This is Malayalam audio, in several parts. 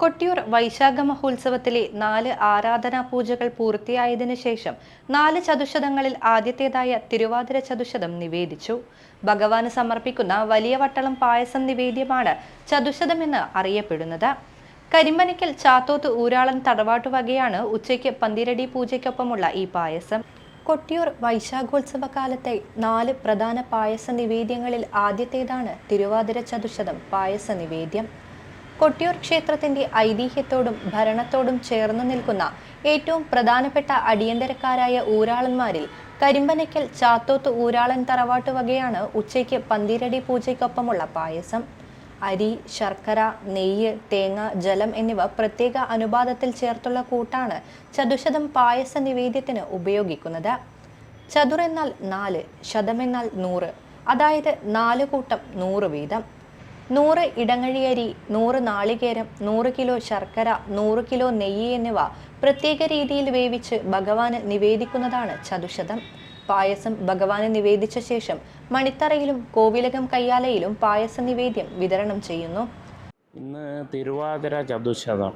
കൊട്ടിയൂർ വൈശാഖ മഹോത്സവത്തിലെ 4 ആരാധനാ പൂജകൾ പൂർത്തിയായതിനു ശേഷം 4 ചതുശതങ്ങളിൽ ആദ്യത്തേതായ തിരുവാതിര ചതുശതം നിവേദിച്ചു. ഭഗവാന് സമർപ്പിക്കുന്ന വലിയ വട്ടളം പായസം നിവേദ്യമാണ് ചതുശതം എന്ന് അറിയപ്പെടുന്നത്. കരിമ്പനയ്ക്കൽ ചാത്തോത്ത് ഊരാളൻ തറവാട്ടുവകയാണ് ഉച്ചയ്ക്ക് പന്തിരടി പൂജയ്ക്കൊപ്പമുള്ള ഈ പായസം. കൊട്ടിയൂർ വൈശാഖോത്സവ കാലത്തെ 4 പ്രധാന പായസ നിവേദ്യങ്ങളിൽ ആദ്യത്തേതാണ് തിരുവാതിര ചതുശതം പായസ നിവേദ്യം. കൊട്ടിയൂർ ക്ഷേത്രത്തിന്റെ ഐതിഹ്യത്തോടും ഭരണത്തോടും ചേർന്ന് നിൽക്കുന്ന ഏറ്റവും പ്രധാനപ്പെട്ട അടിയന്തരക്കാരായ ഊരാളന്മാരിൽ കരിമ്പനയ്ക്കൽ ചാത്തോത്ത് ഊരാളൻ തറവാട്ടുവകയാണ് ഉച്ചയ്ക്ക് പന്തിരടി പൂജയ്ക്കൊപ്പമുള്ള പായസം. അരി, ശർക്കര, നെയ്യ്, തേങ്ങ, ജലം എന്നിവ പ്രത്യേക അനുപാതത്തിൽ ചേർത്തുള്ള കൂട്ടാണ് ചതുശതം പായസ നിവേദ്യത്തിന് ഉപയോഗിക്കുന്നത്. ചതുർ എന്നാൽ 4, ശതം എന്നാൽ 100, അതായത് 4 കൂട്ടം 100 വീതം. 100 ഇടങ്ങഴിയരി, 100 നാളികേരം, 100 കിലോ ശർക്കര, 100 കിലോ നെയ്യ് എന്നിവ പ്രത്യേക രീതിയിൽ വേവിച്ച് ഭഗവാന് നിവേദിക്കുന്നതാണ് ചതുശതം. പായസം ഭഗവാന് നിവേദിച്ച ശേഷം മണിത്തറയിലും കോവിലകം കയ്യാലയിലും പായസ നിവേദ്യം വിതരണം ചെയ്യുന്നു. ഇന്ന് തിരുവാതിര ചതുശതം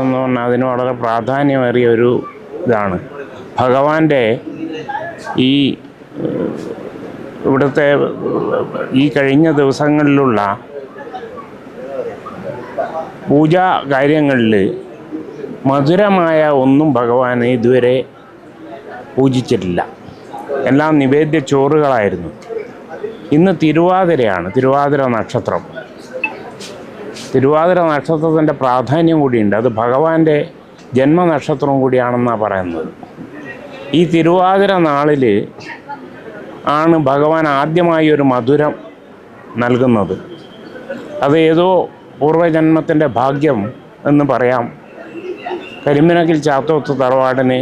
എന്ന് പറഞ്ഞാൽ അതിന് വളരെ പ്രാധാന്യമേറിയ ഒരു ഇതാണ്. ഭഗവാന്റെ ഈ ഇവിടുത്തെ ഈ കഴിഞ്ഞ ദിവസങ്ങളിലുള്ള പൂജാ കാര്യങ്ങളിൽ മധുരമായ ഒന്നും ഭഗവാനെ ഇതുവരെ പൂജിച്ചിട്ടില്ല. എല്ലാം നിവേദ്യ ചോറുകളായിരുന്നു. ഇന്ന് തിരുവാതിരയാണ്, തിരുവാതിര നക്ഷത്രം. തിരുവാതിര നക്ഷത്രത്തിൻ്റെ പ്രാധാന്യം കൂടിയുണ്ട്. അത് ഭഗവാന്റെ ജന്മനക്ഷത്രം കൂടിയാണെന്നാണ് പറയുന്നത്. ഈ തിരുവാതിര നാളിൽ ആണ് ഭഗവാൻ ആദ്യമായി ഒരു മധുരം നൽകുന്നത്. അത് ഏതോ പൂർവ്വജന്മത്തിൻ്റെ ഭാഗ്യം എന്ന് പറയാം. കരിമ്പനയ്ക്കൽ ചാത്തോത്ത് തറവാടിന്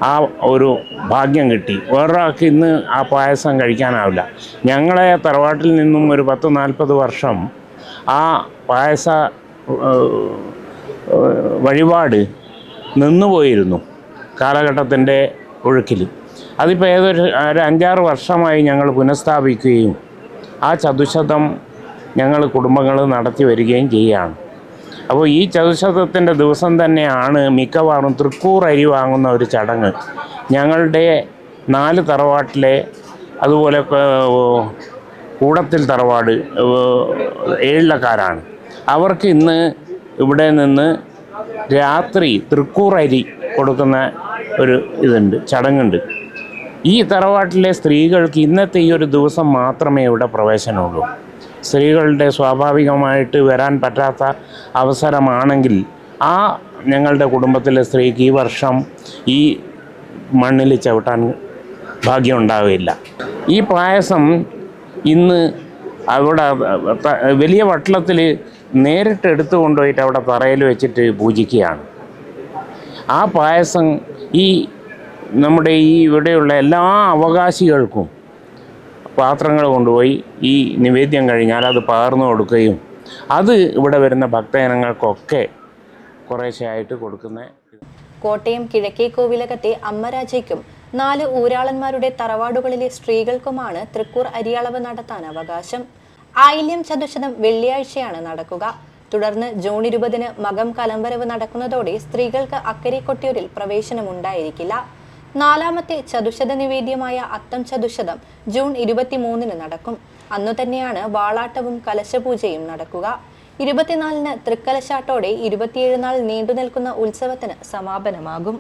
ആ ഒരു ഭാഗ്യം കിട്ടി. വേറൊരാൾക്ക് ഇന്ന് ആ പായസം കഴിക്കാനാവില്ല. ഞങ്ങളെ തറവാട്ടിൽ നിന്നും ഒരു 10-40 വർഷം ആ പായസ വഴിപാട് നിന്നുപോയിരുന്നു കാലഘട്ടത്തിൻ്റെ ഒഴുക്കിൽ. അതിപ്പോൾ ഏതൊരു 5-6 വർഷമായി ഞങ്ങൾ പുനഃസ്ഥാപിക്കുകയും ആ ചതുശതം ഞങ്ങൾ കുടുംബങ്ങൾ നടത്തി വരികയും ചെയ്യുകയാണ്. അപ്പോൾ ഈ ചതുശതത്തിൻ്റെ ദിവസം തന്നെയാണ് മിക്കവാറും തൃക്കൂർ അരി വാങ്ങുന്ന ഒരു ചടങ്ങ്. ഞങ്ങളുടെ 4 തറവാട്ടിലെ, അതുപോലെ കൂടത്തിൽ തറവാട് ഏഴിലക്കാരാണ്. അവർക്ക് ഇന്ന് ഇവിടെ നിന്ന് രാത്രി തൃക്കൂർ അരി കൊടുക്കുന്ന ഒരു ചടങ്ങുണ്ട്. ഈ തറവാട്ടിലെ സ്ത്രീകൾക്ക് ഇന്നത്തെ ഈ ഒരു ദിവസം മാത്രമേ ഇവിടെ പ്രവേശനമുള്ളൂ. സ്ത്രീകളുടെ സ്വാഭാവികമായിട്ട് വരാൻ പറ്റാത്ത അവസരമാണെങ്കിൽ ആ ഞങ്ങളുടെ കുടുംബത്തിലെ സ്ത്രീക്ക് ഈ വർഷം ഈ മണ്ണിൽ ചവിട്ടാൻ ഭാഗ്യം ഉണ്ടാവില്ല. ഈ പായസം ഇന്ന് അവിടെ വലിയ വട്ടളത്തിൽ നേരിട്ട് എടുത്തു കൊണ്ടുപോയിട്ട് അവിടെ തറയിൽ വെച്ചിട്ട് പൂജിക്കുകയാണ്. ആ പായസം ഈ നമ്മുടെ ഈ ഇവിടെയുള്ള എല്ലാ അവകാശികൾക്കും പാത്രങ്ങൾ കൊണ്ടുപോയി ഈ നിവേദ്യം കഴിഞ്ഞാൽ അത് പകർന്നു കൊടുക്കുകയും അത് ഇവിടെ വരുന്ന ഭക്തജനങ്ങൾക്കൊക്കെ കുറേശ്ശെയായിട്ട് കൊടുക്കുന്ന. കോട്ടയം കിഴക്കേ കോവിലകത്തെ അമ്മരാജയ്ക്കും 4 ഊരാളന്മാരുടെ തറവാടുകളിലെ സ്ത്രീകൾക്കുമാണ് തൃക്കൂർ അരിയളവ് നടത്താൻ അവകാശം. ആയില്യം ചതുശതം വെള്ളിയാഴ്ചയാണ് നടക്കുക. തുടർന്ന് ജൂൺ 20-ന് മകം കലംവരവ് നടക്കുന്നതോടെ സ്ത്രീകൾക്ക് അക്കരെ കൊട്ടിയൂരിൽ പ്രവേശനമുണ്ടായിരിക്കില്ല. 4ാമത്തെ ചതുശത നിവേദ്യമായ അത്തം ചതുശതം ജൂൺ 23-ന് നടക്കും. അന്നു തന്നെയാണ് വാളാട്ടവും കലശപൂജയും നടക്കുക. 24-ന് തൃക്കലശാട്ടോടെ 27 നാൾ നീണ്ടു നിൽക്കുന്ന ഉത്സവത്തിന് സമാപനമാകും.